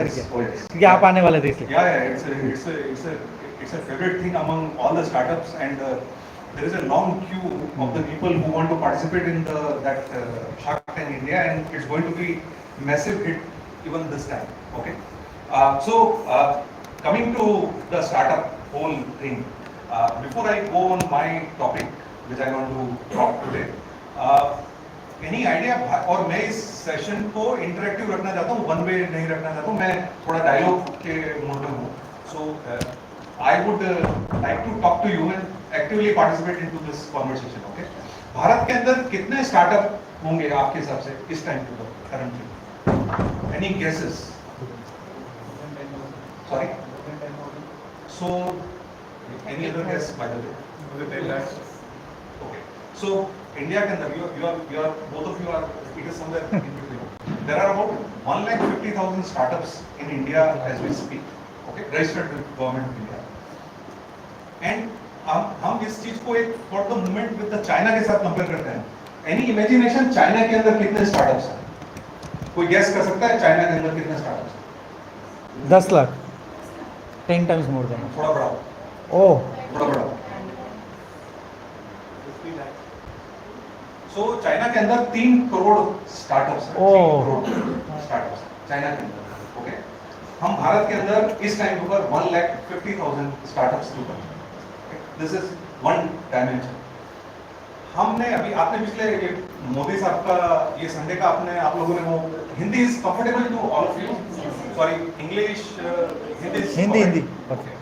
क्योंकि आप आने वाले थे इसलिए। It's a favorite thing among all the startups, and there is a long queue of the people who want to participate in that Shark Tank India, and it's going to be massive hit even this time. Okay, coming to the startup whole thing, before I go on my topic which I want to talk today, any idea? और मैं इस session को interactive रखना चाहता हूँ, one way नहीं रखना चाहता हूँ, मैं थोड़ा डायलॉग के मोड में हूँ. So I would like to talk to you and actively participate into this conversation. Okay, Bharat के अंदर कितने स्टार्टअप होंगे आपके हिसाब से इस time to currently? Any guesses? Sorry, so any other guess by the way? Okay, so India के अंदर you are both of you are, it is somewhere in between. There are about 1,50,000 startups in India as we speak. Okay, registered with government of India. And हम इस चीज को एक for the moment with the China के साथ compare करते हैं. Any imagination China के अंदर कितने स्टार्टअप्स हैं? कोई गेस कर सकता है चाइना के अंदर कितने स्टार्टअप्स हैं? 10 लाख, 10 times more than. थोड़ा बड़ा. ओह, थोड़ा बड़ा. सो चाइना के अंदर 3 करोड़ स्टार्टअप्स हैं. 3 करोड़ स्टार्टअप्स चाइना के अंदर. ओके, हम भारत के अंदर इस टाइम पर 1,50,000 स्टार्टअप्स टू कर. This is one dimension. हमने अभी, आपने पिछले मोदी साहब का ये संडे का आपने, आप लोगों ने वो, Hindi is comfortable to all of you? Sorry, English, Hindi. Okay,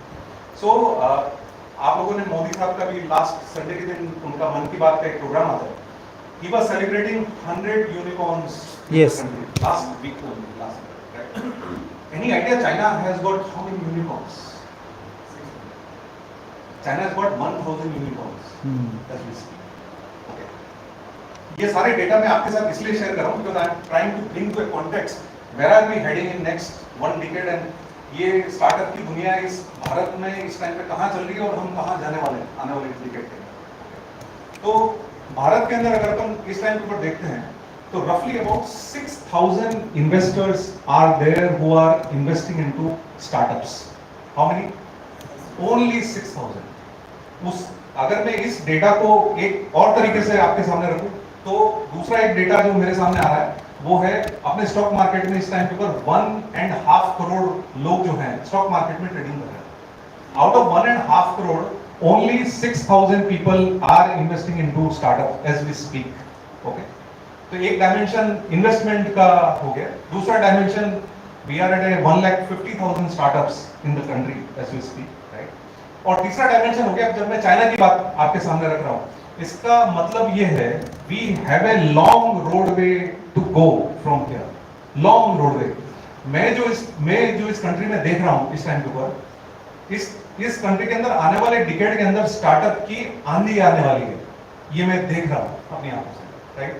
so आप लोगों ने मोदी साहब का भी लास्ट संडे के दिन उनका मन की बात का एक प्रोग्राम आता है. He was celebrating 100 unicorns. Yes. Last week only, last week, right? Any idea China has got how many unicorns? China has got 1,000 unicorns as we speak. Okay. ये सारे डेटा मैं आपके साथ इसलिए शेयर कर रहा हूँ because I am trying to bring to a context where are we heading in next one decade, and ये स्टार्टअप की दुनिया इस भारत में इस टाइम पे कहाँ चल रही है और हम कहाँ जाने वाले हैं आने वाले डिकेड के. तो भारत के अंदर अगर अपन इस टाइम पर देखते हैं तो रफली about 6,000 investors are there who are investing into startups. How many? Only 6,000. उस, अगर मैं इस डेटा को एक और तरीके से आपके सामने रखूं तो दूसरा एक डेटा जो मेरे सामने आ रहा है वो है अपने स्टॉक मार्केट में इस टाइम पर 1.5 करोड़ लोग जो हैं स्टॉक मार्केट में ट्रेडिंग कर रहे हैं. Out of 1.5 crore only 6,000 people are investing into startup as we speak. Okay, तो एक डायमेंशन इन्वेस्टमेंट का हो गया. दूसरा dimension, we are at a 1,50,000 startups in the country as we speak, right? और तीसरा डायमेंशन हो गया, जब मैं चाइना की बात आपके सामने रख रहा हूँ, इसका मतलब ये है we have a long roadway to go from here. Long roadway. मैं जो इस कंट्री में देख रहा हूँ इस टाइम के ऊपर, इस कंट्री के अंदर आने वाले डिकेड के अंदर स्टार्टअप की आंधी आने वाली है. ये मैं देख रहा हूं अपनी आंखों से, राइट?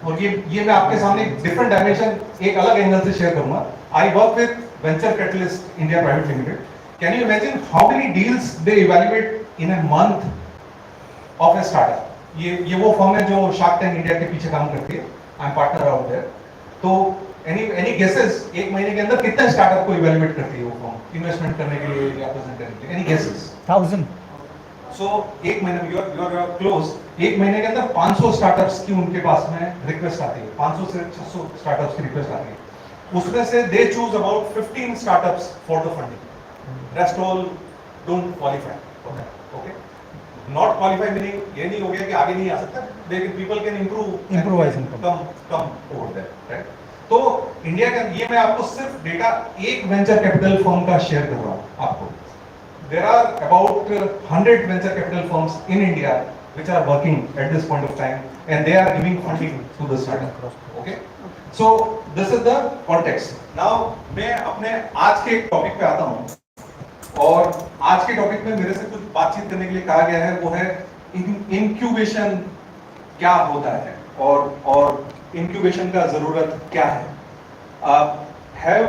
और ये मैं आपके सामने एक डिफरेंट डायमेंशन, एक अलग एंगल से शेयर करूंगा. I work with venture capitalist India private limited. Can you imagine how many deals they evaluate in a month of a startup? ये वो फर्म है जो शार्क टैंक इंडिया के पीछे काम करती है. I am partner out there. तो एनी गेसेस, एक महीने के अंदर कितने स्टार्टअप को इवैल्यूएट करती है वो फर्म इन्वेस्टमेंट करने के लिए या प्रेजेंट करने के लिए? Any guesses? 1000. सो एक महीने में यू आर क्लोज. एक महीने के अंदर 500 स्टार्टअप्स की उनके पास में रिक्वेस्ट आती है. 500 से 600 स्टार्टअप्स की रिक्वेस्ट आती है. उसमें से they choose about 15 startups for the funding. Rest all don't qualify. Okay, not qualify meaning ये नहीं हो गया कि आगे नहीं आ सकता, लेकिन people can improvise come over there, right? तो इंडिया का ये मैं आपको सिर्फ डेटा एक वेंचर कैपिटल फर्म का शेयर कर रहा हूं आपको. There are about 100 venture capital firms in India which are working at this point of time and they are giving funding to the startup. Okay, so this is the context. Now मैं अपने आज के topic पे आता हूं और आज के टॉपिक में मेरे से कुछ बातचीत करने के लिए कहा गया है, वो है इंक्यूबेशन क्या होता है और इंक्यूबेशन का जरूरत क्या है. Have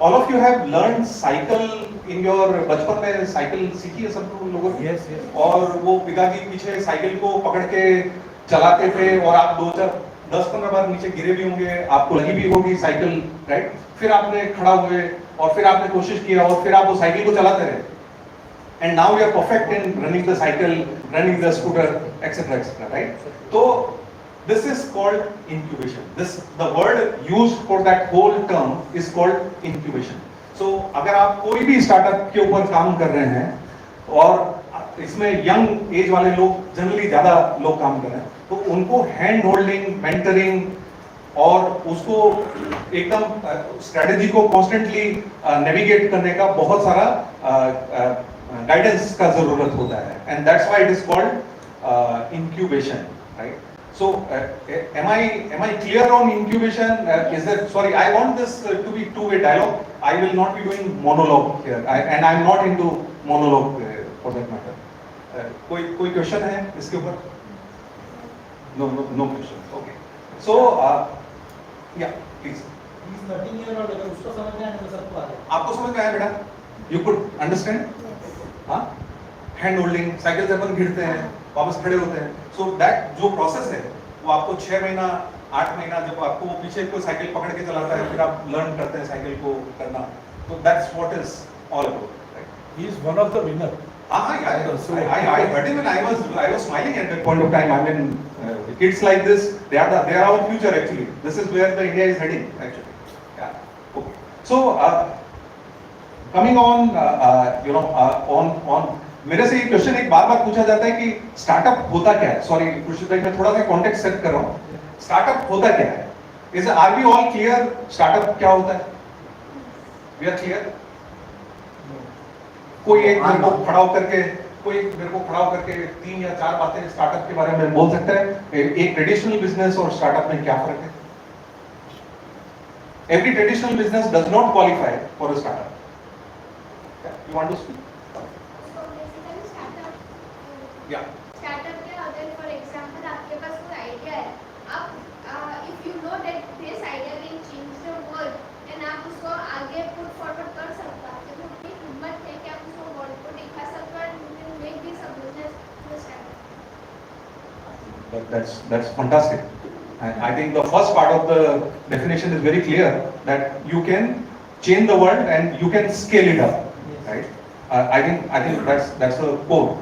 all of you have learn cycle in your, बचपन में साइकिल सीखी है सब लोगों ने? yes. और वो पिताजी पीछे साइकिल को पकड़ के चलाते थे और आप 2-4 10-15 बार नीचे गिरे भी होंगे, आपको लगी भी होगी साइकिल, राइट? फिर आपने खड़ा हुए और फिर आपने कोशिश किया और फिर आप वो साइकिल को चलाते रहे, and now you are perfect in running the cycle, running the scooter, etc., right? So this is called incubation. The word used for that whole term is called incubation. So अगर आप कोई भी startup के ऊपर काम कर रहे हैं और इसमें यंग एज वाले लोग जनरली ज्यादा लोग काम कर रहे हैं, तो उनको हैंड होल्डिंग, मेंटरिंग और उसको एकदम स्ट्रेटेजी को कॉन्स्टेंटली नेविगेट करने का बहुत सारा गाइडेंस का जरूरत होता है, and that's why it is called incubation, right? So, am I clear on incubation? Is that, sorry, I want this to be two-way dialogue. I will not be doing monologue here, and I'm not into monologue for that matter. कोई question है इसके ऊपर? No question. Okay. So, yeah, please. He's 13-year-old, अगर उसको समझ में आए तो सबको आ जाए। आपको समझ में आया बेटा? You could understand? हाँ? हैंड होल्डिंग, साइकिल से अपन गिरते हैं, वापस खड़े होते हैं, सो दैट जो प्रोसेस है वो आपको 6 महीना 8 महीना जब आपको वो पीछे कोई साइकिल पकड़ के चलाता है, फिर आप लर्न करते हैं साइकिल को करना, तो that's what is all about, right? He is one of the winner. I heard him and I was smiling at that point of time. I mean, kids like this, they are our future actually. This is where the India is heading actually. Yeah. Okay. So coming on, on मेरे से ये question एक बार पूछा जाता है कि startup होता क्या है? सॉरी खुर्शीद भाई, मैं थोड़ा सा कॉन्टेक्स्ट सेट कर रहा हूँ। स्टार्टअप होता क्या है? Are we all clear startup क्या होता है? We are clear? कोई एक मेरे को खड़ा होकर के 3 या 4 बातें स्टार्टअप के बारे में बोल सकता है? एक ट्रेडिशनल बिजनेस और स्टार्टअप में क्या फर्क है? Every traditional business does not qualify for a startup. You want to speak? या स्टार्टअप क्या होता है? फॉर एग्जांपल आपके पास कोई आइडिया है, आप if you know that this idea can change the world and आप उसको आगे पुट फॉरवर्ड कर सकते हो। आपके पास इतनी हिम्मत है कि आप उसको वर्ल्ड को दिखा सकते हो and you can make this a business through startup. That's fantastic. And I think the first part of the definition is very clear that you can change the world and you can scale it up, right? I think that's the core.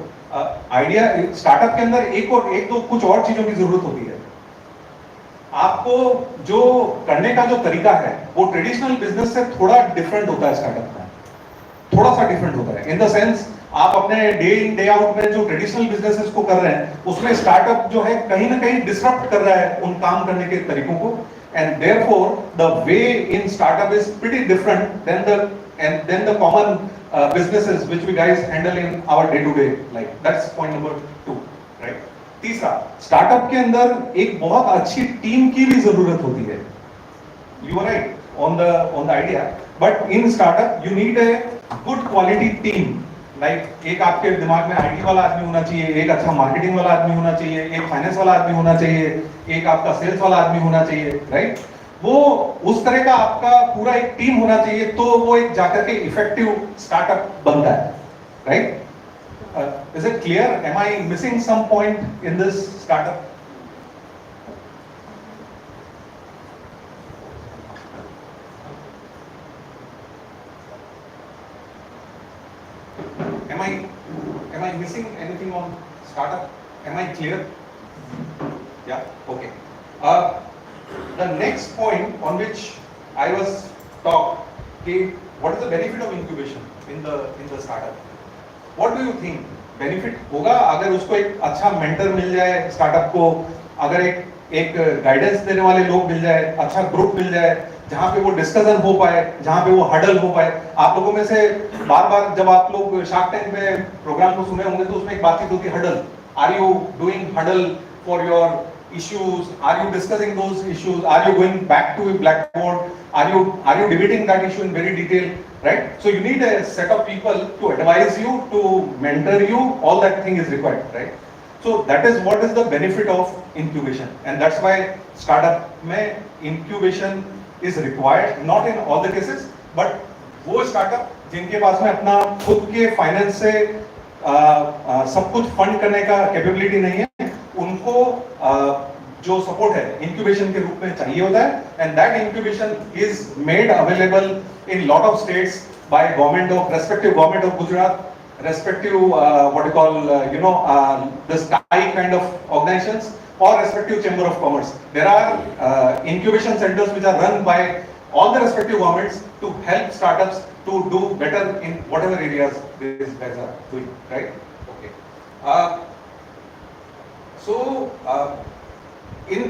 Idea startup के अंदर एक दो कुछ और चीजों की जरूरत होती है। आपको जो करने का जो तरीका है वो ट्रेडिशनल बिजनेस से थोड़ा डिफरेंट होता है। स्टार्टअप में थोड़ा सा डिफरेंट होता है इन द सेंस, आप अपने डे इन डे आउट में जो ट्रेडिशनल बिजनेसेस को कर रहे हैं उसमें स्टार्टअप जो है कहीं ना कहीं डिसरप्ट कर रहा है उन काम करने के तरीकों को, and therefore the way in startup is pretty different than the common businesses which we guys handle in our day-to-day life. That's point number 2, right? तीसरा, स्टार्टअप के अंदर एक बहुत अच्छी टीम की भी जरूरत होती है। You are right on the idea, but in startup you need a good quality team. Like एक आपके दिमाग में आईटी वाला आदमी होना चाहिए, एक अच्छा मार्केटिंग वाला आदमी होना चाहिए, एक फाइनेंस वाला आदमी होना चाहिए, एक आपका सेल्स वाला आदमी होना चाहिए, राइट? वो उस तरह का आपका पूरा एक टीम होना चाहिए, तो वो एक जाकर के इफेक्टिव स्टार्टअप बनता है, right? Is it clear? Am I missing some point in this startup? Am I missing anything on startup? Am I clear? Yeah. Okay. The next point on which I was talked, what is the benefit of incubation in the startup? What do you think? Benefit होगा अगर उसको एक अच्छा mentor मिल जाए startup को, अगर एक guidance देने वाले लोग मिल जाए, अच्छा ग्रुप मिल जाए जहाँ पे वो डिस्कशन हो पाए, जहाँ पे वो हडल हो पाए। आप लोगों में से बार-बार जब आप लोग शार्क टैंक में प्रोग्राम को सुने होंगे तो उसमें एक बातचीत होती है huddle. Are you doing huddle for your issues? Are you discussing those issues? Are you going back to a blackboard? Are you debating that issue in very detail, right? So you need a set of people to advise you, to mentor you. All that thing is required, right? So that is what is the benefit of incubation, and that's why startup में incubation is required, not in all the cases, but वो startup जिनके पास में अपना खुद के finance से सब कुछ फंड करने का कैपेबिलिटी नहीं है, उनको जो सपोर्ट है इंक्यूबेशन के रूप में चाहिए होता है, and that incubation is made available in lot of states by government of respective government of Gujarat, respective what you call the sky kind of organizations or respective chamber of commerce. There are incubation centers which are run by all the respective governments to help startups to do better in whatever areas these guys are doing, right? Okay. In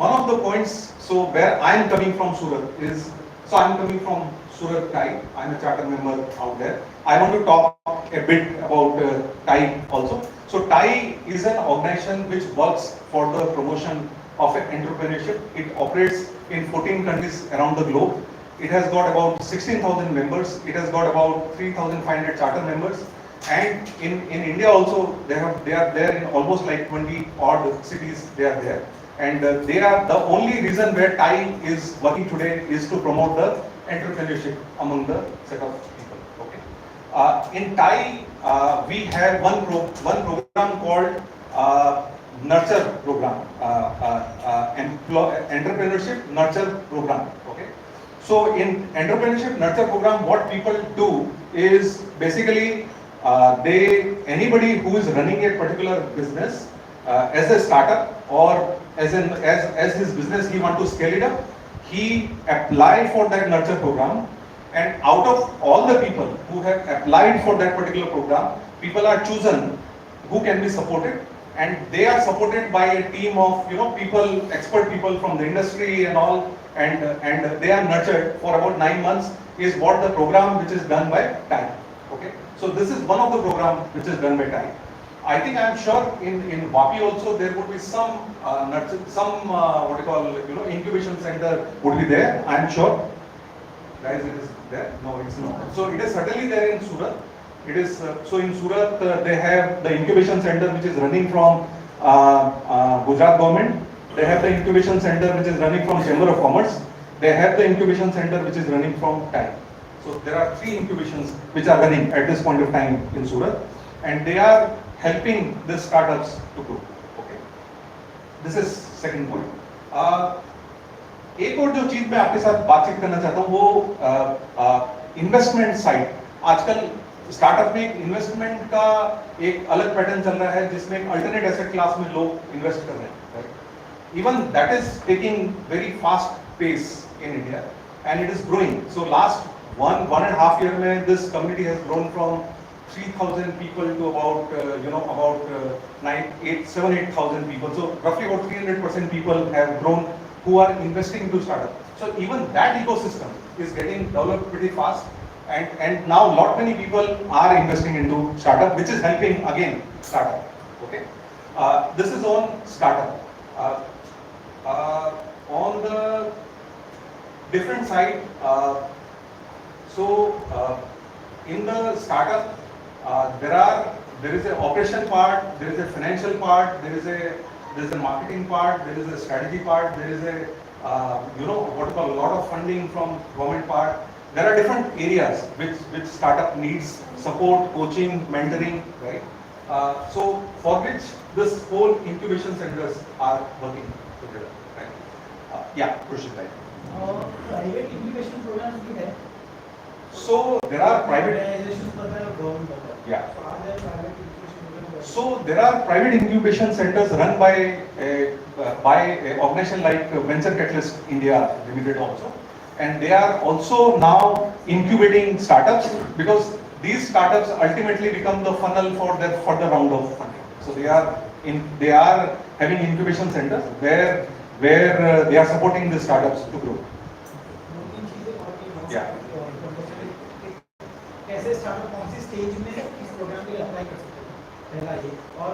one of the points, so where I am coming from Surat is, so I am coming from Surat TAI. I am a charter member out there. I want to talk a bit about TAI also. So TAI is an organization which works for the promotion of entrepreneurship. It operates in 14 countries around the globe. It has got about 16,000 members. It has got about 3,500 charter members. And in India also, they are there in almost like 20 odd cities. They are there, and they are the only reason where TAI is working today is to promote the entrepreneurship among the set of people. Okay. In TAI, we have one program called Nurture Program, Entrepreneurship Nurture Program. Okay. So in Entrepreneurship Nurture Program, what people do is basically anybody who is running a particular business as a startup or as his business he want to scale it up, he apply for that nurture program, and out of all the people who have applied for that particular program, people are chosen who can be supported, and they are supported by a team of people, expert people from the industry and all, and they are nurtured for about 9 months is what the program which is done by TAI. Okay, so this is one of the program which is done by TAI. I think I am sure in Vapi also there would be some what you call incubation center would be there. I am sure, guys. It is there? No, it's not. So it is certainly there in Surat. It is so in Surat they have the incubation center which is running from Gujarat government. They have the incubation center which is running from Chamber of Commerce. They have the incubation center which is running from TAI. So there are 3 incubations which are running at this point of time in Surat, and they are helping the startups to grow. Okay, this is second point. एक और जो चीज मैं आपके साथ बातचीत करना चाहता हूँ वो इन्वेस्टमेंट साइड. आजकल स्टार्टअप में इन्वेस्टमेंट का एक अलग पैटर्न चल रहा है जिसमें अल्टरनेट एसेट क्लास में लोग इन्वेस्ट कर रहे हैं. Even that is taking very fast pace in India and it is growing. So last 1.5 year में this community has grown from 3,000 people to about 7,000-8,000 people. So roughly about 300% people have grown who are investing into startup. So even that ecosystem is getting developed pretty fast, and now lot many people are investing into startup, which is helping again startup. Okay, this is on startup. On the different side. So in the startup, there is a operation part, there is a financial part, there is a marketing part, there is a strategy part, there is a what you call a lot of funding from government part. There are different areas which startup needs support, coaching, mentoring, right? So for which this whole incubation centers are working together, right? Yeah, Krushit bhai. Private incubation programs भी है. So there are private organizations पर है और government पर है. Yeah. So are there private incubation programs? So there are private incubation centers run by a organization like Venture Catalyst India Limited also, and they are also now incubating startups because these startups ultimately become the funnel for their further round of funding. So they are having incubation centers where they are supporting the startups to grow. Yeah. कैसे startup कौन सी stage में इस programme के लिए apply कर सकते हैं, पहला ये. और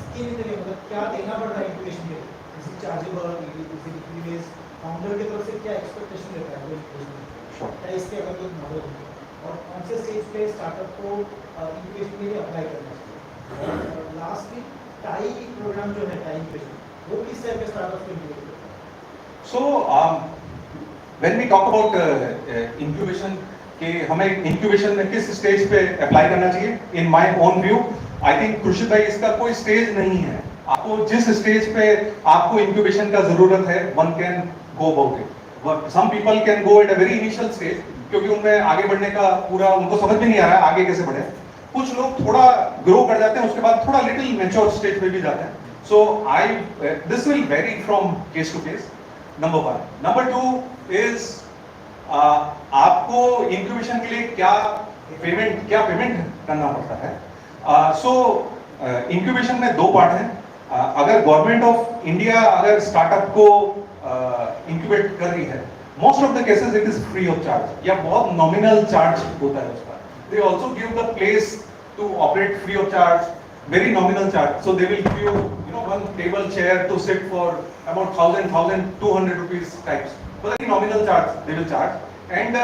स्कीम के मतलब क्या देना पड़ता है इंक्यूबेशन के लिए, जैसे चार्जेबल, इक्विटी, फाउंडर की तरफ से क्या एक्सपेक्टेशन रहता है इंक्यूबेशन, क्या इसके अगर कोई मॉडल होंगे, और कौन से स्टेज पे स्टार्टअप को इंक्यूबेशन के लिए अप्लाई करना चाहिए. और लास्टली टाई प्रोग्राम जो है, टाई इंक्यूबेशन, वो किस टाइप के स्टार्टअप को इंक्यूबेट करता है. So when we talk about incubation कि हमें इंक्यूबेशन में किस स्टेज पे अप्लाई करना चाहिए, in my own view I think कृषित भाई इसका कोई स्टेज नहीं है. आपको जिस स्टेज पे आपको इंक्यूबेशन का जरूरत है, one can go about it. Some people can go at a very initial stage, क्योंकि उनमें आगे बढ़ने का पूरा उनको समझ में नहीं आ रहा है आगे कैसे बढ़े. कुछ लोग थोड़ा ग्रो कर जाते हैं, उसके बाद थोड़ा लिटिल मैच्योर स्टेज पे भी जाते हैं. So this will vary from case to case. Number 1. Number 2 is आपको इंक्यूबेशन के लिए क्या पेमेंट करना पड़ता है. सो इंक्यूबेशन में 2 पार्ट हैं. अगर गवर्नमेंट ऑफ इंडिया अगर स्टार्टअप को इंक्यूबेट कर रही है, most of the cases it is free of charge या बहुत नॉमिनल चार्ज होता है उसका. They also give the place to operate free of charge, very nominal charge. So they will give you one table chair to sit for about 1,200 rupees types. Very nominal charge they will charge, and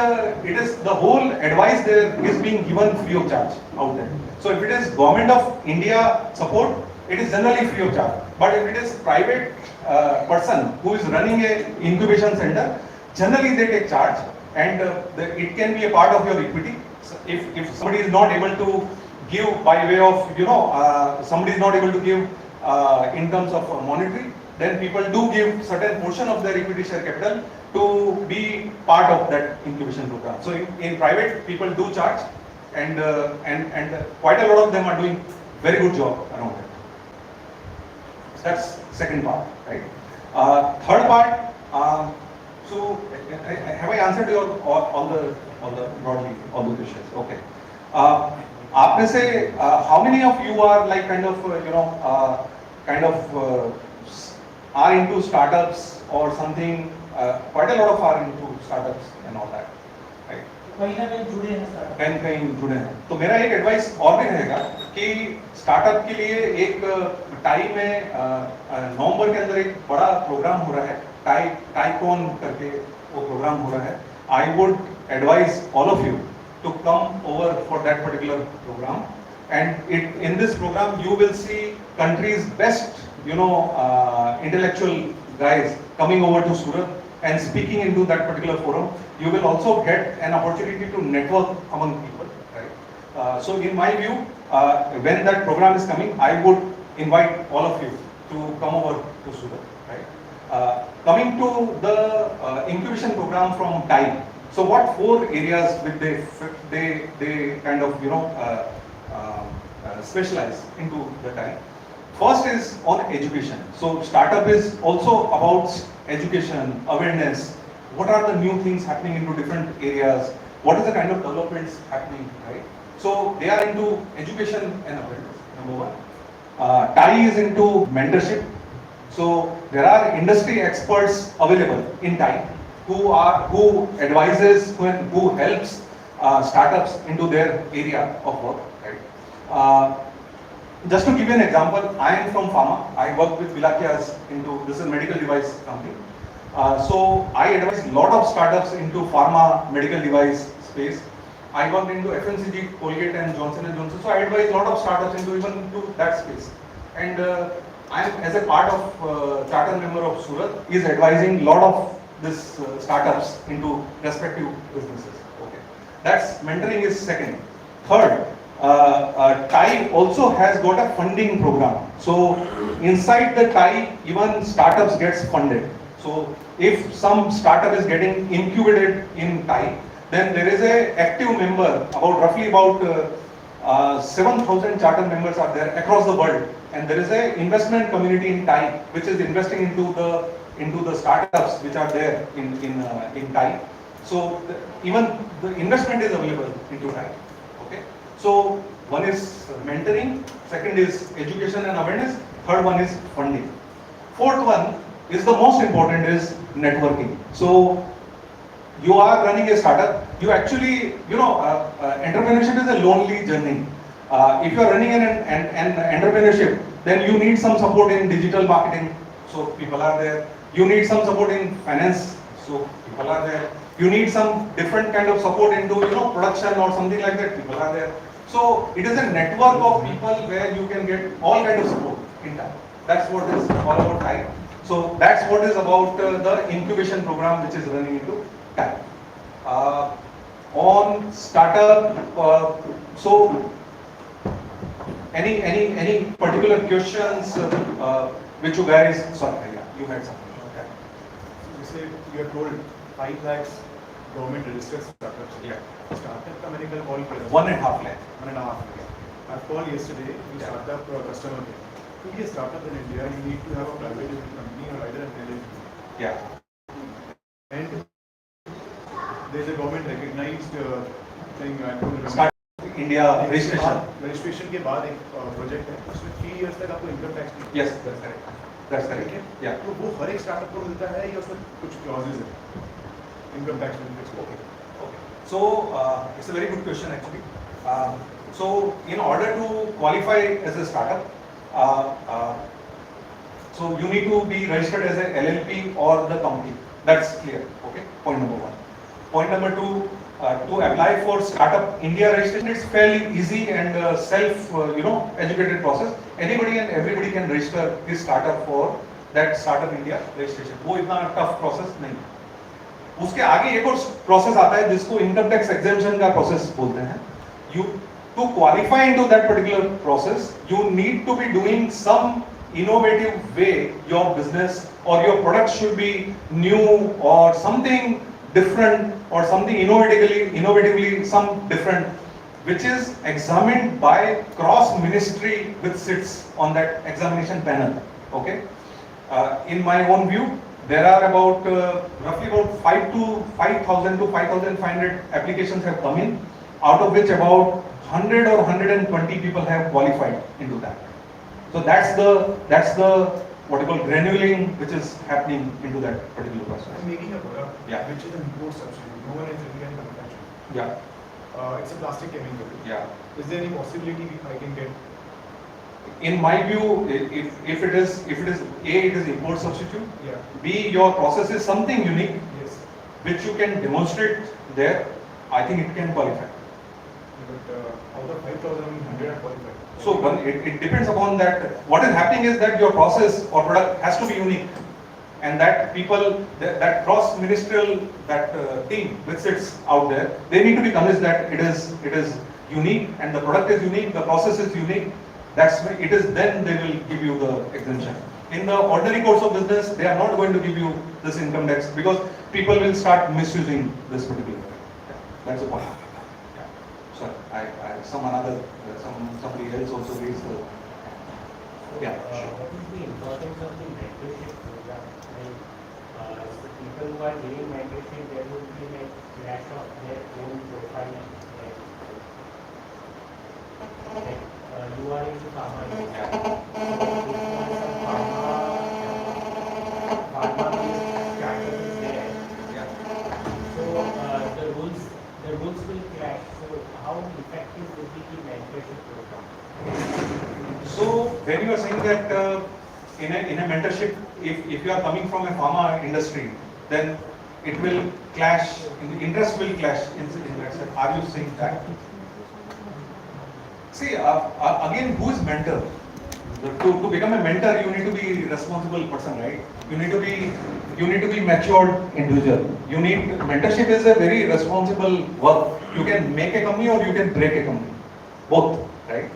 it is the whole advice there is being given free of charge out there. So if it is government of India support, it is generally free of charge. But if it is private person who is running a incubation center, generally they take charge, and it can be a part of your equity. So if somebody is not able to give by way of somebody is not able to give in terms of monetary, then people do give certain portion of their equity share capital to be part of that incubation program. So in private people do charge, and quite a lot of them are doing very good job around it. So that's second part, right? Third part, so have I answered your all the broadly all the questions? Okay. आप में से how many of you are like kind of are into startups or something? Quite a lot of are into startups and all that, right? कहीं ना कहीं जुड़े हैं startup. कहीं जुड़े हैं. तो मेरा एक एडवाइस और भी रहेगा कि स्टार्टअप के लिए एक टाई में नवंबर के अंदर एक बड़ा प्रोग्राम हो रहा है, टाइकॉन करके वो प्रोग्राम हो रहा है. I would advise all of you to come over for that particular program, and in this program you will see country's best intellectual guys coming over to Surat and speaking into that particular forum. You will also get an opportunity to network among people, right? So in my view, when that program is coming, I would invite all of you to come over to Surat, right? Coming to the incubation program from TIE. So what 4 areas will they kind of specialize into the time? First is on education. So startup is also about education, awareness. What are the new things happening into different areas? What is the kind of developments happening, right? So they are into education and awareness. Number 1. TIE is into mentorship. So there are industry experts available in TIE who advises, who helps startups into their area of work, right? Just to give you an example, I am from pharma. I work with Vilakias into, this is a medical device company. So I advise a lot of startups into pharma medical device space. I worked into FMCG, Colgate and Johnson & Johnson. So I advise a lot of startups into even to that space. And I am, as a part of charter member of Surat, is advising a lot of this startups into respective businesses. Okay, that's mentoring is second. Third, TIE also has got a funding program. So inside the TIE, even startups gets funded. So if some startup is getting incubated in TIE, then there is a active member, roughly about 7,000 charter members are there across the world, and there is a investment community in TIE which is investing into the startups which are there in TIE. So even the investment is available into TIE. Okay. So one is mentoring, second is education and awareness, third one is funding. Fourth one is the most important, is networking. So you are running a startup. You actually, entrepreneurship is a lonely journey. If you are running an entrepreneurship, then you need some support in digital marketing. So people are there. You need some support in finance. So people are there. You need some different kind of support into production or something like that. People are there. So it is a network of people where you can get all kind of support in that. That's what is all about TIE. So that's what is about the incubation program which is running into TIE. On startup, so Any particular questions which you guys? Sorry, yeah, you had something. Okay. You say you are told 5 lakhs government registered startups. Yeah. Startup का मैंने कल call किया था. 1.5 lakh. 1.5 lakh. I called yesterday. We startup customer care. To be a startup in India, you need to have a private limited company or either an LLP. Yeah. And there's a government recognized thing. I don't remember. Start India registration. Registration के बाद एक project है उसमें 3 years तक आपको income tax नहीं. Yes, that's correct. That's correct. Yeah. तो वो हर एक स्टार्टअप को मिलता है या उसमें कुछ क्लॉजेस है income tax benefits. Okay. Okay. So it's a very good question actually. So in order to qualify as a startup, so you need to be registered as a LLP or the company. That's clear. Okay. Point number 1. Point number 2. To apply for Startup India registration, it's fairly easy and educated process. Anybody and everybody can register his startup for that Startup India registration. वो इतना tough process नहीं. उसके आगे एक और process आता है जिसको income tax exemption का process बोलते हैं. You to qualify into that particular process, you need to be doing some innovative way your business or your product should be new or something different or something innovatively some different, which is examined by cross ministry which sits on that examination panel. Okay. In my own view, there are about roughly about 5,000 to 5,500 applications have come in, out of which about 100 or 120 people have qualified into that. So that's the what you call granulating which is happening into that particular process. I'm making a product which is an import substitute. No one is Indian manufacturer. Yeah. It's a plastic chemical. Yeah. Is there any possibility I can get? In my view, if it is A, it is import substitute. Yeah. B, your process is something unique Yes. which you can demonstrate there. I think it can qualify. But out of 5,100 are qualified. So it depends upon that. What is happening is that your process or product has to be unique, and that people, that cross ministerial, that team which sits out there, they need to be convinced that it is unique and the product is unique, the process is unique. That's why it is. Then they will give you the exemption. In the ordinary course of business, they are not going to give you this income tax because people will start misusing this particular. That's the point. Sorry, somebody else also raised the. Yeah. What is the importance of the mentorship program? Like, the people who are giving mentorship, there would be like clash of their own profile. Like, you are into pharma. Pharma-based startup is there. Yeah. So the rules will clash. So how effective would be the mentorship program? So when you are saying that in a mentorship, if you are coming from a pharma industry, then it will clash. Interest will clash in that sense. Are you saying that? See, again, who is mentor? To become a mentor, you need to be a responsible person, right? You need to be matured individual. Mentorship is a very responsible work. You can make a company or you can break a company, both, right?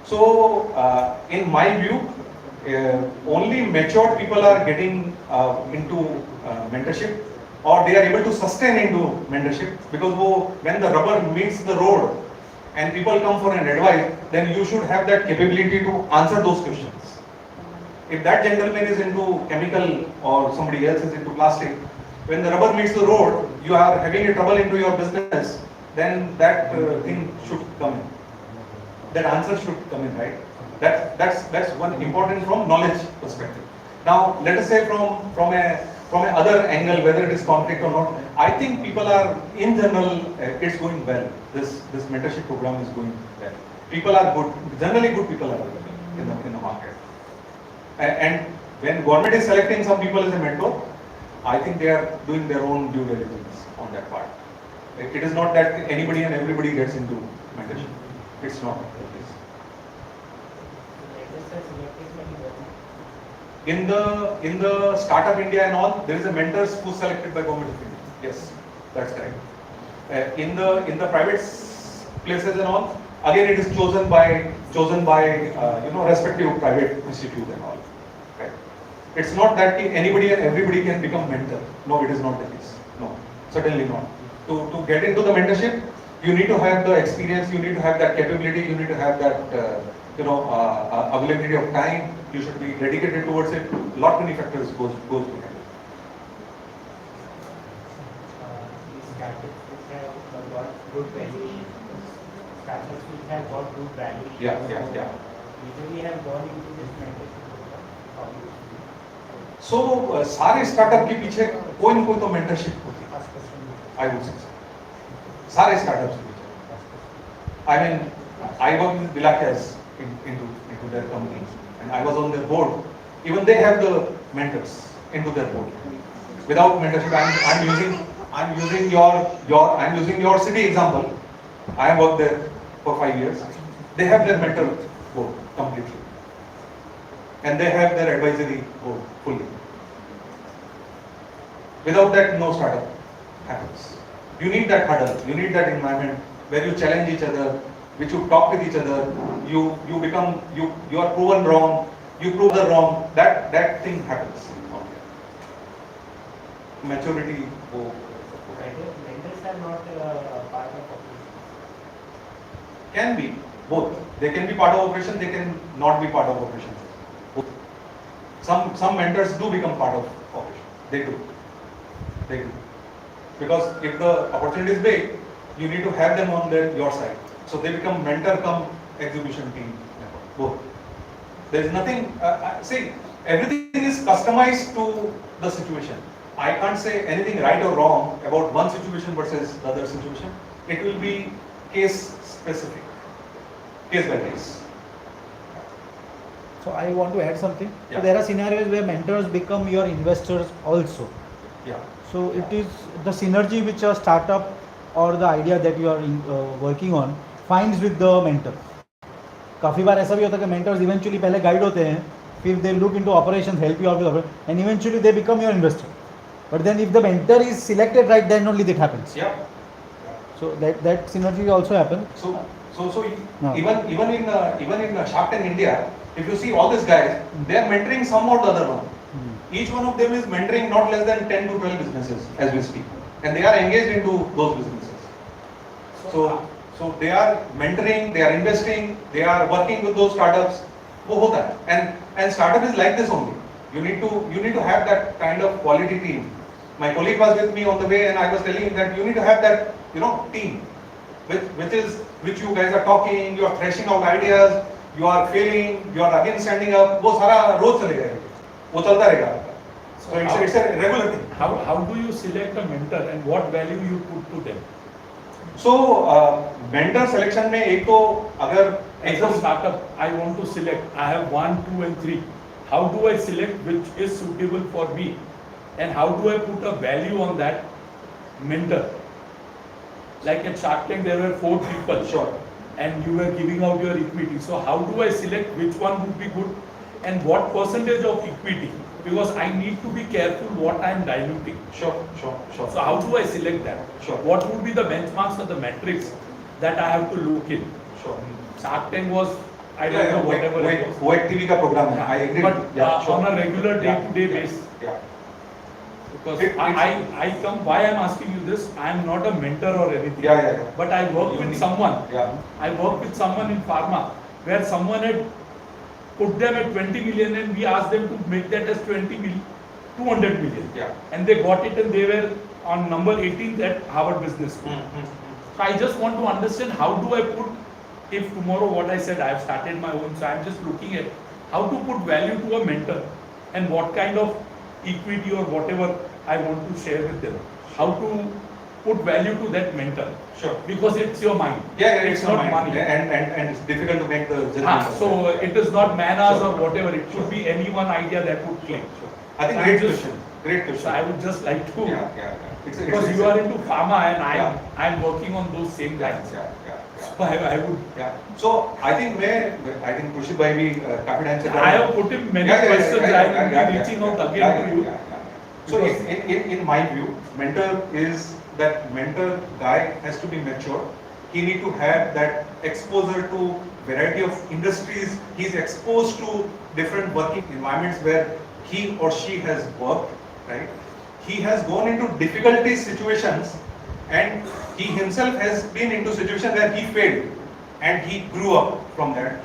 So, in my view, only matured people are getting into mentorship, or they are able to sustain into mentorship, because when the rubber meets the road and people come for an advice, then you should have that capability to answer those questions. If that gentleman is into chemical or somebody else is into plastic, when the rubber meets the road, you are having a trouble into your business, then that thing should come in. That answer should come in, right? That's one important from knowledge perspective. Now, let us say from a other angle, whether it is conflict or not, I think people are, in general, it's going well. This mentorship program is going well. People are good, generally good people are available in the market. And when government is selecting some people as a mentor, I think they are doing their own due diligence on that part. It is not that anybody and everybody gets into mentorship. It's not like this. In the Startup India and all, there is a mentors who selected by Government of India. Yes, that's correct. In the private places and all, Again, it is chosen by respective private institute and all. Right? It's not that anybody and everybody can become mentor. No, it is not the case. No, certainly not. To get into the mentorship, you need to have the experience, you need to have that capability, you need to have that availability of time. You should be dedicated towards it. Lot many factors goes behind it. These startups which have got good valuation, startups which have got good value. Yeah. Usually have gone into this mentorship program. How do you see? So सारे startup के पीछे कोई ना कोई तो mentorship होती है. First question. I would say so. सारे स्टार्टअप्स के पीछे. I mean, I work with Bilakes into their company, and I was on their board. Even they have the mentors into their board. Without mentorship, I'm using your city example. I have worked there for 5 years. They have their mentor board completely, and they have their advisory board fully. Without that, no startup happens. You need that huddle. You need that environment where you challenge each other, which you talk with each other. You are proven wrong. You prove the wrong. That thing happens. Maturity. Mentors are not part of operation. Can be both. They can be part of operation. They can not be part of operation. Both. Some mentors do become part of operation. They do. Because if the opportunity is big, you need to have them on your side. So they become mentor come execution team. Both. There is nothing. See, everything is customized to the situation. I can't say anything right or wrong about one situation versus the other situation. It will be case specific, case by case. So I want to add something. Yeah. So there are scenarios where mentors become your investors also. Yeah. So it is the synergy which a startup or the idea that you are working on finds with the mentor. काफ़ी बार ऐसा भी होता है कि mentors eventually पहले guide होते हैं, फिर they look into operations, help you out with operations, and eventually they become your investor. But then if the mentor is selected right, then only that happens. Yeah. So that synergy also happens. So No. even in Shark Tank India, if you see all these guys, they are mentoring some or the other one. Each one of them is mentoring not less than 10 to 12 businesses as we speak, and they are engaged into those businesses. So they are mentoring, they are investing, they are working with those startups. वो होता है, and startup is like this only. You need to have that kind of quality team. My colleague was with me on the way, and I was telling him that you need to have that team, which you guys are talking, you are thrashing out ideas, you are failing, you are again standing up. वो सारा रोज चलेगा, वो चलता रहेगा. So it's a regular thing. How do you select a mentor and what value you put to them? So mentor selection में एक तो अगर As a startup, I want to select. I have 1, 2, and 3. How do I select which is suitable for me, and how do I put a value on that mentor? Like at Shark Tank, there were 4 people. Sure. And you were giving out your equity. So how do I select which one would be good and what percentage of equity? Because I need to be careful what I am diluting. Sure. So how do I select that? Sure. What would be the benchmarks or the metrics that I have to look in? Sure. Shark Tank was, I don't know, whatever it was. वो एक TV का programme है. I agree. But Yeah, sure. on a regular day-to-day basis. Yeah. Because I come, why I'm asking you this, I'm not a mentor or anything. Yeah. But I work with someone. Yeah. I work with someone in pharma where someone had put them at 20 million and we asked them to make that as 200 million. Yeah. And they got it and they were on number 18th at Harvard Business School. So I just want to understand how do I put, if tomorrow what I said, I have started my own, so I'm just looking at how to put value to a mentor and what kind of equity or whatever I want to share with them. How to put value to that mentor. Sure. Because it's your mind. Yeah, it's not money. And it's difficult to make the judgment. So it is not manas Sure. or whatever. It could be any one idea that would click. I think So great I'm just- question. Great question. So I would just like to, Yeah. because you are into pharma and Yeah. I'm working on those same lines. Yeah. So I would. Yeah. So I think Khushit bhai bhi काफी time से I have put in many questions. I will be reaching out again to you. So in my view, mentor guy has to be mature. he need to have that exposure to variety of industries. He's exposed to different working environments where he or she has worked, right? He has gone into difficulty situations, and he himself has been into situation where he failed and he grew up from that.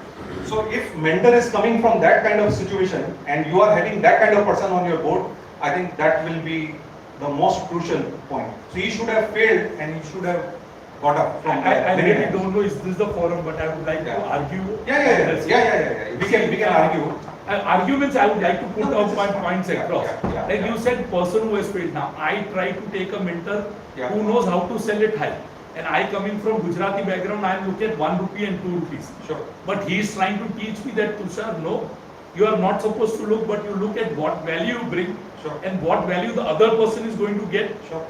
So if mentor is coming from that kind of situation and you are having that kind of person on your board, I think that will be the most crucial point. So he should have failed and he should have got up from I many really times. don't know is this the forum, but I would like to Yeah. argue. Yeah. We can argue. Arguments I would like to put No, out this my is fine. points across. Yeah, Like yeah. you said, person who has failed. Now I try to take a mentor Yeah. who knows how to sell it high. And I coming from Gujarati background, I look at 1 rupee and 2 rupees. Sure. But he is trying to teach me that, Tushar, no, you are not supposed to look, but you look at what value you bring Sure. and what value the other person is going to get. Sure.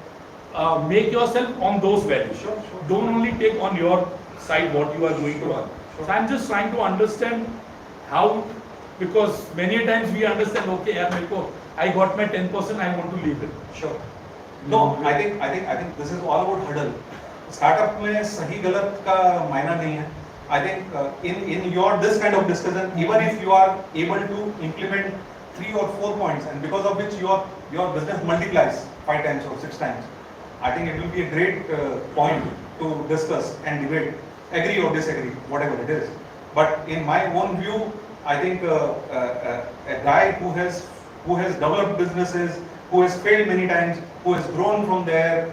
Make yourself on those values. Sure. Don't only take on your side what you are going to Sure, earn. sure. So I'm just trying to understand how, because many times we understand, okay, yaar, mere ko, I got my 10%, I want to leave it. Sure. No, I think this is all about hurdle. Startup में सही गलत का मायना नहीं है. I think in your this kind of discussion, even if you are able to implement 3 or 4 points, and because of which your business multiplies 5 times or 6 times, I think it will be a great point to discuss and debate, agree or disagree, whatever it is. But in my own view, I think a guy who has developed businesses, who has failed many times, who has grown from there,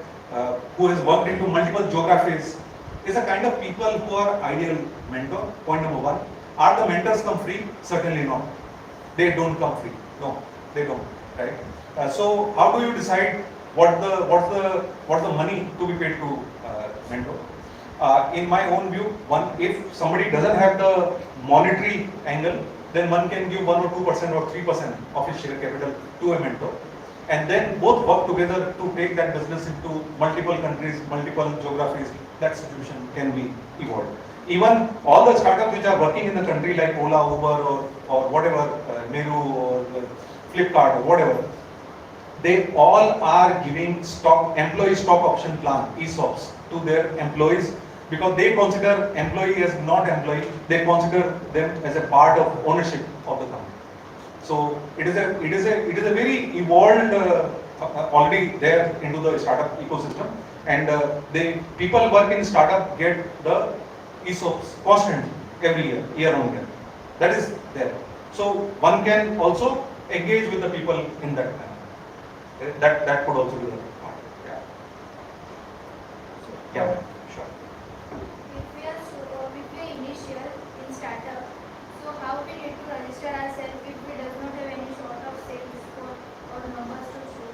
who has worked into multiple geographies, is a kind of people who are ideal mentor. Point number 1. Are the mentors come free? Certainly not. They don't come free. No, they don't. Right. So how do you decide what's the money to be paid to mentor? In my own view, if somebody doesn't have the monetary angle, then one can give 1 or 2% or 3% of his share capital to a mentor, and then both work together to take that business into multiple countries, multiple geographies. That situation can be evolved. Even all the startups which are working in the country like Ola, Uber or whatever, Meru or Flipkart or whatever, they all are giving employee stock option plan, ESOPs, to their employees, because they consider employee as not employee, they consider them as a part of ownership of the company. So it is a very evolved already there into the startup ecosystem, and people work in startup get the ESOPs constantly every year on year. That is there. So one can also engage with the people in that manner. That could also be the point. Yeah. Sure. If we are initial in startup, so how we need to register ourselves if we does not have any sort of sales or numbers to show?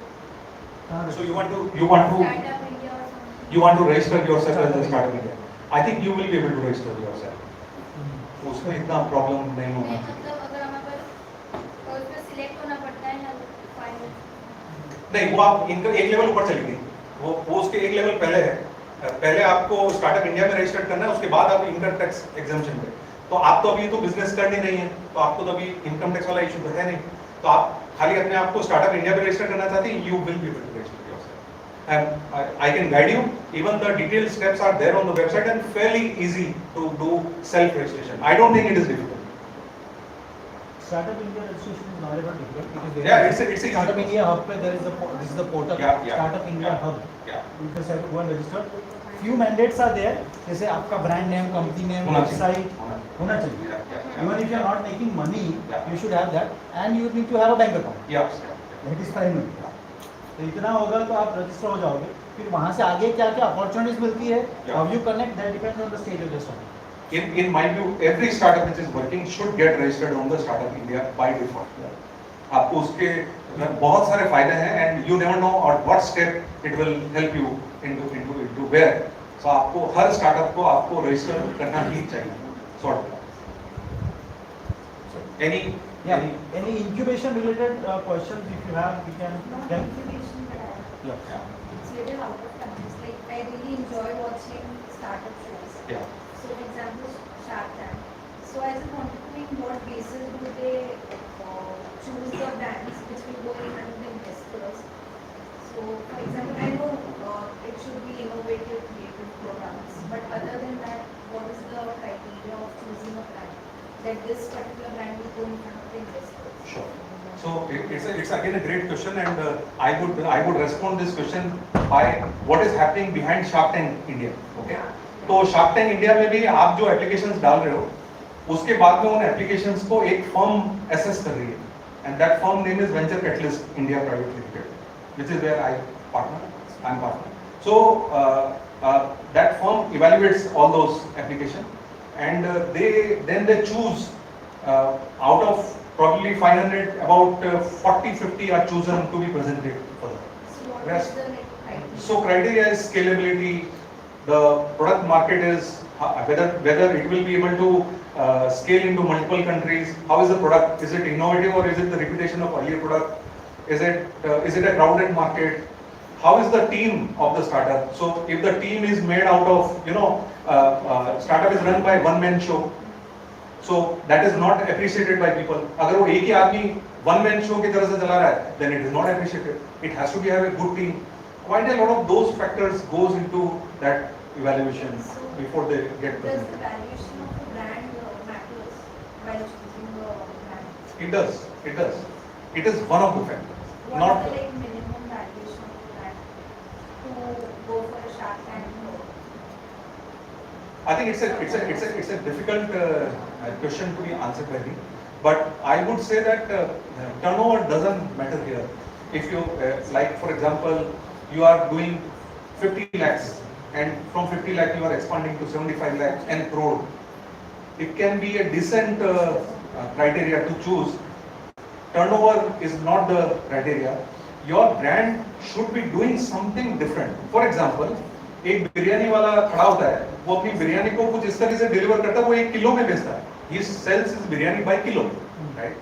So you want to Startup India or something. you want to register yourself as a startup India. I think you will be able to register yourself. उसमें इतना problem नहीं होना नहीं, चाहिए. मतलब अगर हमें पर उसमें सिलेक्ट होना पड़ता है ना फाइनल. नहीं, वो आप इनका एक लेवल ऊपर चली गई. वो उसके एक लेवल पहले है. पहले आपको स्टार्टअप इंडिया में रजिस्टर करना है, उसके बाद आप इनकम टैक्स एग्जम्पशन पे. तो आप तो अभी तो बिजनेस करनी नहीं है, तो आपको तो अभी इनकम टैक्स वाला इशू तो है नहीं. तो आप खाली अपने आप को स्टार्टअप इंडिया में रजिस्टर करना चाहते हैं, you will be able to register yourself. I can guide you. Even the detailed steps are there on the website and fairly easy to do self registration. I don't think it is difficult. Startup India registration is not ever difficult. It is very Yeah, easy. it's a Startup India hub पे there is this is the portal. Yeah. Startup India hub. Yeah. You can self go and register. Few mandates are there. जैसे आपका brand name, company name, होना website चाहिए. होना चाहिए. Yeah. Even if you are not making money, Yeah. you should have that, and you need to have a bank account. Yeah. That is primary. तो इतना होगा तो आप रजिस्टर हो जाओगे. फिर वहाँ से आगे क्या क्या अपॉर्चुनिटीज मिलती है, Yeah. how you connect, that depends on the stage of the startup. In my view, every startup which is working should get registered on the Startup India by default. आपको उसके बहुत सारे फायदे हैं, and you never know at what step it will help you into where. So आपको हर startup को आपको register करना ही चाहिए. Sort of. Any Any incubation related questions if you have, we can. Incubation, Yeah. it's little out of context. Like I really enjoy watching startup shows. Yeah. So for example, Shark Tank. So I just wanted to know in what basis do they choose the brands which will go in front of the investors. So, for example, I know it should be innovative, creative programs, but other than that, what is the criteria of choosing a brand that this particular brand will go in front of the investors? Sure. So it's again a great question, and I would respond this question by what is happening behind Shark Tank India. Okay. तो Shark Tank India में भी आप जो applications डाल रहे हो, उसके बाद में उन applications को एक firm assess कर रही है, and that firm name is Venture Catalyst India Private Limited, which is where I'm partner. So that firm evaluates all those applications, and they choose out of probably 500, about 40-50 are chosen to be presented for them. So, what is the criteria? So criteria is scalability, the product market is whether it will be able to scale into multiple countries, how is the product, is it innovative or is it the reputation of earlier product, is it a crowded market, how is the team of the startup. So if the team is made out of, startup is run by one-man show, so that is not appreciated by people. अगर वो एक ही आदमी one-man show की तरह से चला रहा है, then it is not appreciated. It has to be have a good team. Quite a lot of those factors goes into that evaluation before they get Does presented. the valuation of the brand matters while choosing the brand? It does. It is one of the factors. What Not is the minimum valuation of the brand to go for a Shark Tank? I think it's a difficult question to be answered by me, but I would say that turnover doesn't matter here. If you like, for example, you are doing 50 lakhs, and from 50 lakh you are expanding to 75 lakhs and crore. It can be a decent criteria to choose. Turnover is not the criteria. Your brand should be doing something different. For example, एक बिरयानी वाला खड़ा होता है, वो अपनी बिरयानी को कुछ इस तरह से डिलीवर करता है, वो 1 किलो में बेचता है. He sells his biryani by kilo, right?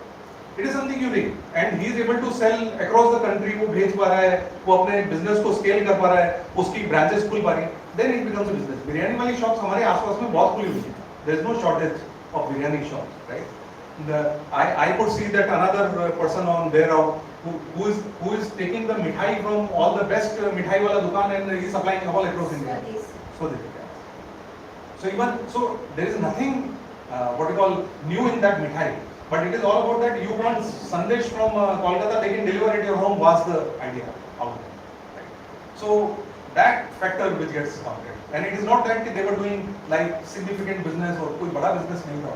It is something unique, and he is able to sell across the country. वो भेज पा रहा है, वो अपने बिजनेस को स्केल कर पा रहा है, उसकी ब्रांचेस खुल पा रही हैं. Then it becomes a business. Biryani वाली शॉप्स हमारे आसपास में बहुत खुली हुई हैं. There is no shortage of biryani shops, right? I could see that another person on their out who is taking the mithai from all the best mithai wala dukan and he is supplying all across India. So there is nothing what you call new in that mithai, but it is all about that you want sandesh from Kolkata, they can deliver at your home was the idea out there. Right? So that factor which gets counted, and it is not that they were doing like significant business or कोई बड़ा business नहीं था.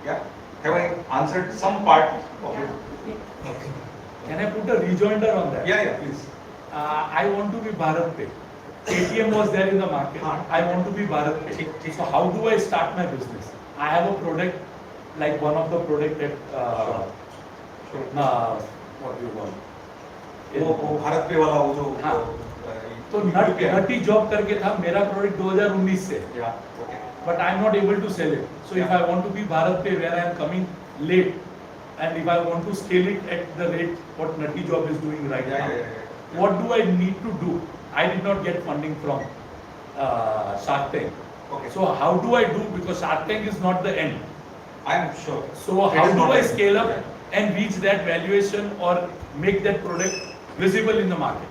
Yeah, have I answered some part of it? Okay. Can I put a rejoinder on that? Yeah, please. I want to be Bharat Pay. ATM was there in the market. I want to be Bharat Pay. So how do I start my business? I have a product, like one of the product at what do you call it? वो भारत पे वाला वो जो हाँ. तो नटी job करके था मेरा प्रोडक्ट 2019 से. Yeah, okay. But I am not able to sell it. So if I want to be Bharat Pay where I am coming late, and if I want to scale it at the rate what Nutty Job is doing right now, what do I need to do? I did not get funding from Shark Tank. Okay. So how do I do? Because Shark Tank is not the end. I am sure. So how do I scale up and reach that valuation or make that product visible in the market?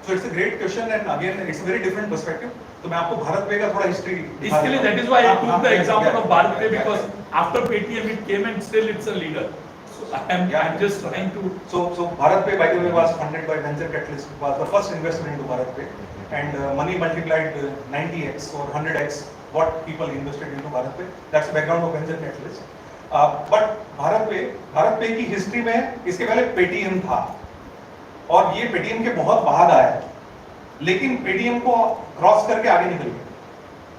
So it's a great question, and again it's a very different perspective. तो मैं आपको भारत पे का थोड़ा history इसके लिए that is why I took the example of Bharat Pay because after Paytm it came and still it's a leader. So I'm just trying to. So Bharat Pay by the way was funded by Venture Catalyst, was the first investment into Bharat Pay, and money multiplied 90x or 100x what people invested into Bharat Pay. That's the background of Venture Catalyst. But Bharat Pay की history में इसके पहले Paytm था, और ये Paytm के बहुत बाद आया, लेकिन Paytm को क्रॉस करके आगे निकल गया.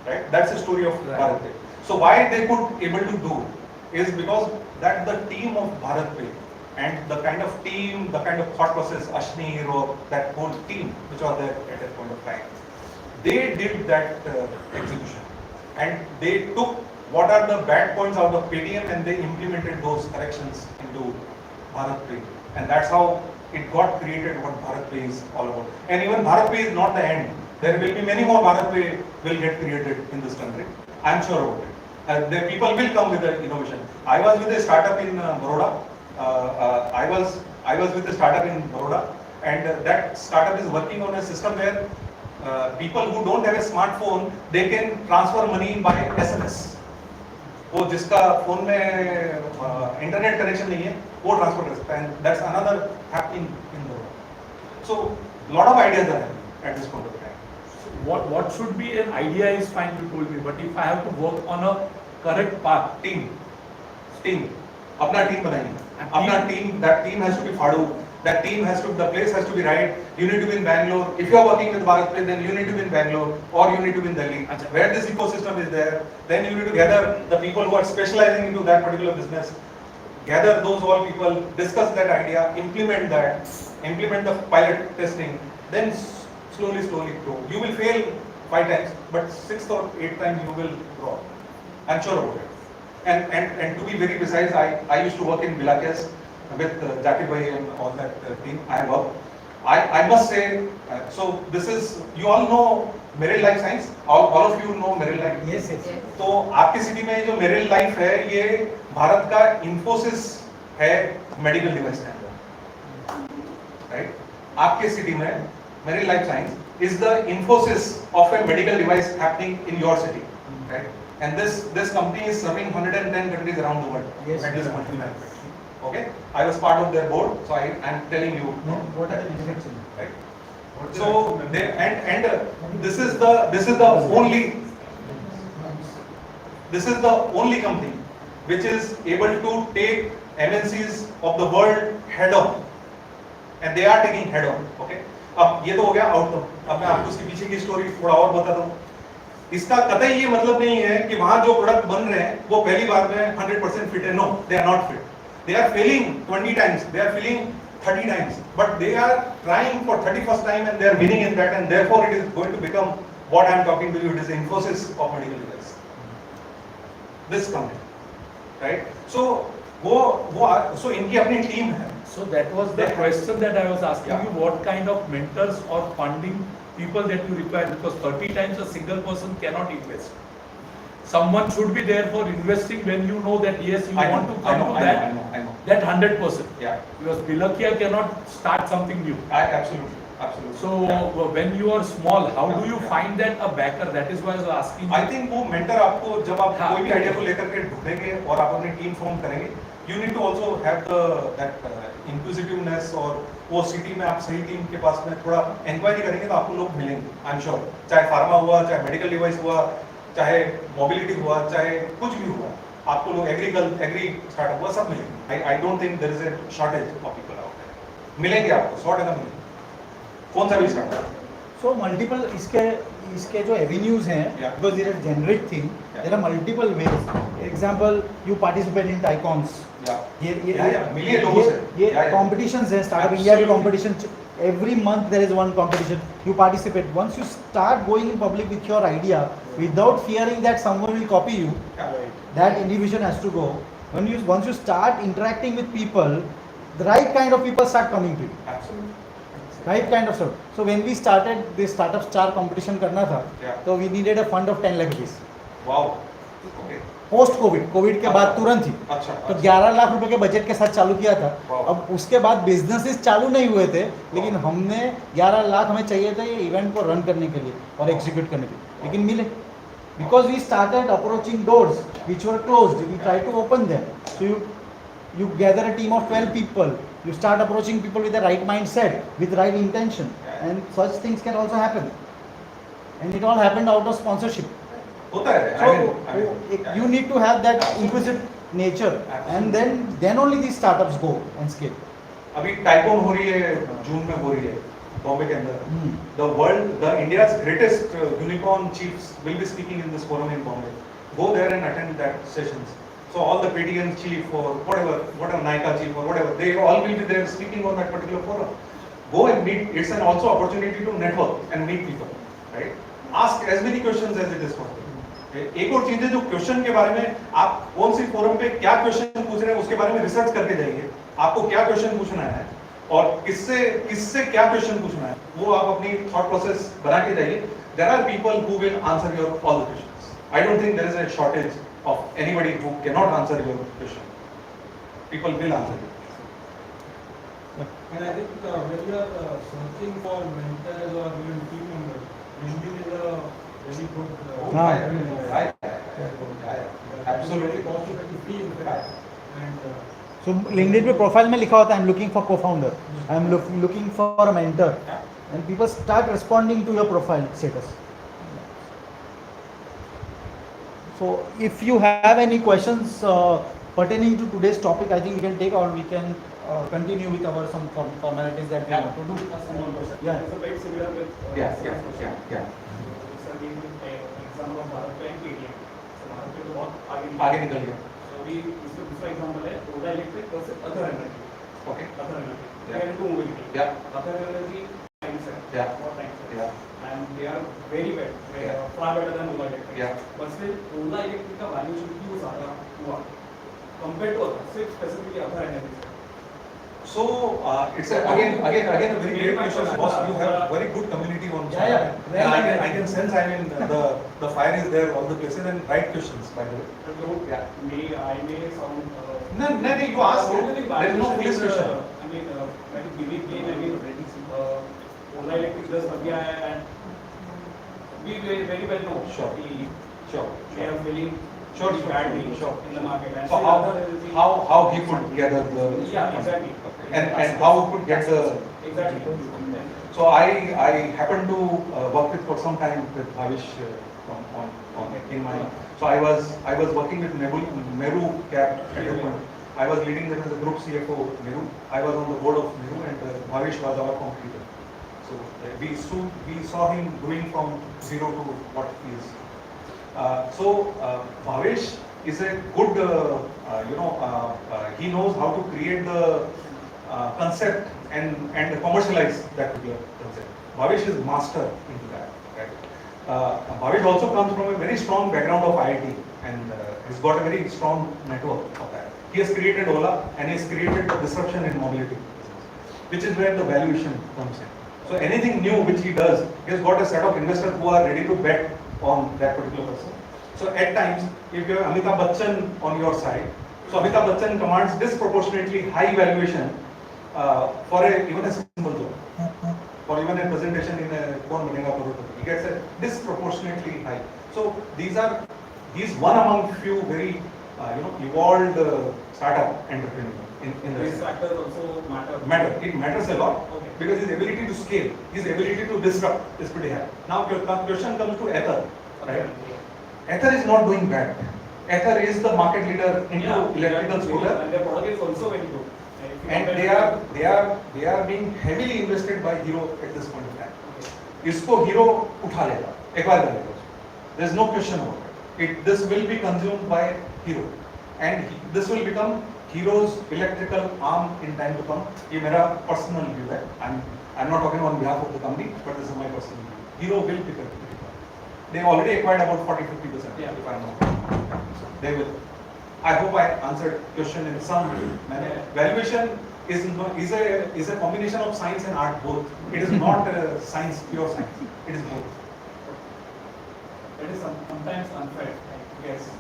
Right? That's the story of Bharat Pay. So why they could able to do is because that the team of Bharat Pay and the kind of team, the kind of thought process, Ashneer or that whole team which was there at that point of time, they did that execution, and they took what are the bad points out of Paytm and they implemented those corrections into Bharat Pay, and that's how it got created what Bharat Pay is all about. And even Bharat Pay is not the end. There will be many more Bharat Pay will get created in this country. I am sure about it. The people will come with the innovation. I was with a startup in Baroda. I was with a startup in Baroda, and that startup is working on a system where people who don't have a smartphone, they can transfer money by SMS. वो जिसका phone में internet connection नहीं है वो transfer कर सकता है, and that's another happening in the world. So lot of ideas are happening at this point of time. What should be an idea is fine, you told me, but if I have to work on a correct path, team अपना team बनाइए, अपना team, that team has to be फाड़ू, that team has to, the place has to be right. You need to be in Bangalore. If you are working with Bharat Pay, then you need to be in Bangalore or you need to be in Delhi. Where this ecosystem is there, then you need to gather the people who are specializing into that particular business. Gather those all people, discuss that idea, implement the pilot testing, then slowly grow. You will fail 5 times, but 6th or 8th time you will grow. I'm sure about it. And to be very precise, I used to work in Bilakes with Jackie Bhai and all that team. I must say, so this is, you all know Merrill Life Science, all of you know Merrill Life. Yes. तो आपकी city में जो Merrill Life है, ये भारत का Infosys है medical device के अंदर, right? आपके सिटी में Merrill Life Science is the Infosys of a medical device happening in your city, right? And this company is serving 110 countries around the world. Yes. At this point in time. Okay, I was part of their board, so I am telling you. What are the benefits? Right. So they and this is the only company which is able to take MNCs of the world head on, and they are taking head on. Okay. अब ये तो हो गया outcome. अब मैं आपको इसके पीछे की स्टोरी थोड़ा और बताता हूँ. इसका कतई ये मतलब नहीं है कि वहां जो प्रोडक्ट बन रहे हैं वो पहली बार में 100% फिट है. No, they are not fit. They are failing 20 times, they are failing 30 times, but they are trying for 31st time and they are winning in that, and therefore it is going to become what I am talking to you. It is the Infosys of medical device. This company, right? So so इनकी अपनी team है. so that was the question that I was asking Yeah. you, what kind of mentors or funding people that you require, because 30 times a single person cannot invest. Someone should be there for investing when you know that yes, you want to come to that, I know. that 100%. Yeah, Because Bilakia cannot start something new. absolutely. So when you are small, how do you find that a backer? That is why I was asking you. I think वो mentor आपको जब आप हाँ. कोई भी idea को लेकर के ढूंढेंगे और आप अपनी टीम फॉर्म करेंगे, you need to also have that inquisitiveness, और वो सिटी में आप सही टीम के पास में थोड़ा इंक्वायरी करेंगे तो आपको लोग मिलेंगे. I'm sure. चाहे फार्मा हुआ, चाहे मेडिकल डिवाइस हुआ, चाहे मोबिलिटी हुआ, चाहे कुछ भी हुआ, आपको लोग एग्री स्टार्टअप हुआ, सब मिलेंगे. I don't think there is a shortage of people out there. मिलेंगे आपको 100% मिलेंगे. कौन सा भी स्टार्टअप. So multiple इसके जो avenues हैं, Yeah. because it is a generic thing, Yeah. there are multiple ways. Example, you participate in Icons. मिलिए लोगों से. ये competitions है, Startup India के Absolutely. competition. Every month there is one competition. You participate. Once you start going in public with your idea, without fearing that someone will copy you, that individual has to go. Once you start interacting with people, the right kind of people start coming to you. Absolutely. Right kind of stuff. So when we started this startup star competition करना था, Yeah. तो we needed a fund of 10 lakh rupees. Wow. Okay. Post Covid के बाद तुरंत ही. अच्छा. तो 11 लाख रुपए के बजट के साथ चालू किया था. Wow. अब उसके बाद बिजनेसेस चालू नहीं हुए थे, लेकिन हमने 11 लाख हमें चाहिए था ये इवेंट को रन करने के लिए और एग्जीक्यूट करने के लिए, लेकिन मिले. Because we started approaching doors which were closed, we tried to open them. So you gather a team of 12 people, you start approaching people with the right mindset, with right intention, and such things can also happen. And it all happened out of sponsorship. होता है. So you need to have that inquisitive nature, and then only these startups go and scale. अभी tycoon हो रही है, जून में हो रही है बॉम्बे के अंदर. The India's greatest unicorn chiefs will be speaking in this forum in Bombay. Go there and attend that sessions. So all the Paytm chief or whatever Nykaa chief or whatever, they all will be there speaking on that particular forum. Go and meet. It's an also opportunity to network and meet people, right? Ask as many questions as it is possible. एक और चीज है जो question के बारे में आप कौन सी फोरम पे क्या क्वेश्चन पूछ रहे हैं उसके बारे में रिसर्च करके जाइए. आपको क्या क्वेश्चन पूछना है और किससे क्या क्वेश्चन पूछना है, वो आप अपनी थॉट प्रोसेस बना के जाइए. There are people who will answer your all the questions. I don't think there is a shortage of anybody who cannot answer your question. People will answer you. And I think when you are searching for mentors or even team members, LinkedIn is a very good. Absolutely. Cost effective free in fact. And So LinkedIn पे profile में लिखा होता है I am looking for co-founder, I am looking for a mentor, and people start responding to your profile status. So if you have any questions pertaining to today's topic, I think we can take, or we can continue with our some formalities that we want to do. Yeah. It's a bit similar with. Yeah. Sir, we example of Bharat and KTM. So Bharat पे तो बहुत आगे निकल गया. So we इसमें दूसरा example है Ola Electric versus other energy. Okay. Other energy. Yeah. They are into mobility. Yeah. Other energy mindset. Yeah. What mindset? Yeah. And they are very well, Yeah. far better than Ola Electric. Yeah. But still Ola Electric का valuation क्यों ज़्यादा हुआ? Compared to other, सिर्फ specifically other energy. So it's again a very great question, boss. You have very good community on chat. Yeah. And I can sense. I mean, the fire is there all the places, and right questions, by the way. But don't, I may sound. No, you ask. There is no police question. I mean, like believe me, I mean, Ola Electric does बढ़िया है, and we very well know. Sure. Sure. They are feeling Sure. badly Sure. in the market. And So still other energy- how he could gather the Yeah, exactly. and how he could get the. Exactly. So I happened to work with for some time with Bhavish in my. So I was working with Meru Cap at the point. I was leading them as a group CFO Meru. I was on the board of Meru, and Bhavish was our competitor. So we saw him growing from zero to what he is. Bhavish is a good, he knows how to create the concept and commercialize that particular concept. Bhavish is master into that. Right? Bhavish also comes from a very strong background of IIT, and he's got a very strong network of that. He has created Ola, and he has created the disruption in mobility business, which is where the valuation comes in. So anything new which he does, he has got a set of investors who are ready to bet on that particular person. So at times, if you have Amitabh Bachchan on your side, so Amitabh Bachchan commands disproportionately high valuation for even a simple job, or even a presentation in a Kaun Banega Crorepati. He gets a disproportionately high. So he's one among few very evolved startup entrepreneurs in the These factors also matter. It matters a lot. Okay. Because his ability to scale, his ability to disrupt is pretty high. Now your question comes to Ether, right? Ether is not doing bad. Ether is the market leader into electrical scooter, and their product is also very good. and they are being heavily invested by Hero at this point in time. इसको Hero उठा लेगा, acquire कर लेगा. There is no question about it. This will be consumed by Hero, and this will become Hero's electrical arm in time to come. ये मेरा personal view है. I'm not talking on behalf of the company, but this is my personal view. Hero will pick up. They already acquired about 40-50%. Yeah. If I'm not wrong. They will. I hope I answered question in some manner. Valuation is a combination of science and art both. It is not science, pure science. It is both. It is sometimes unfair. Yes.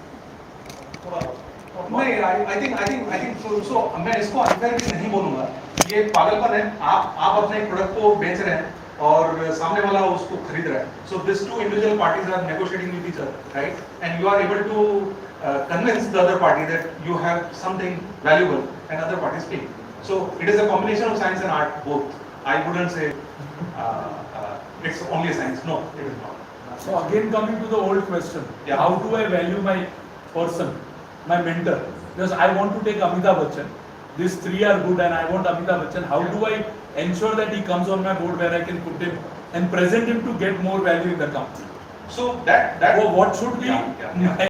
नहीं, I think so मैं इसको unfair भी नहीं बोलूँगा. ये पागलपन है. आप अपने प्रोडक्ट को बेच रहे हैं और सामने वाला उसको खरीद रहा है. So these two individual parties are negotiating with each other, right? And you are able to convince the other party that you have something valuable, and other party is paying. So it is a combination of science and art both. I wouldn't say it's only science. No, it is not. So again coming to the old question, Yeah. how do I value my person, my mentor? Because I want to take Amitabh Bachchan. These three are good and I want Amitabh Bachchan. How do I ensure that he comes on my board where I can put him and present him to get more value in the company? So that So what should be Yeah. my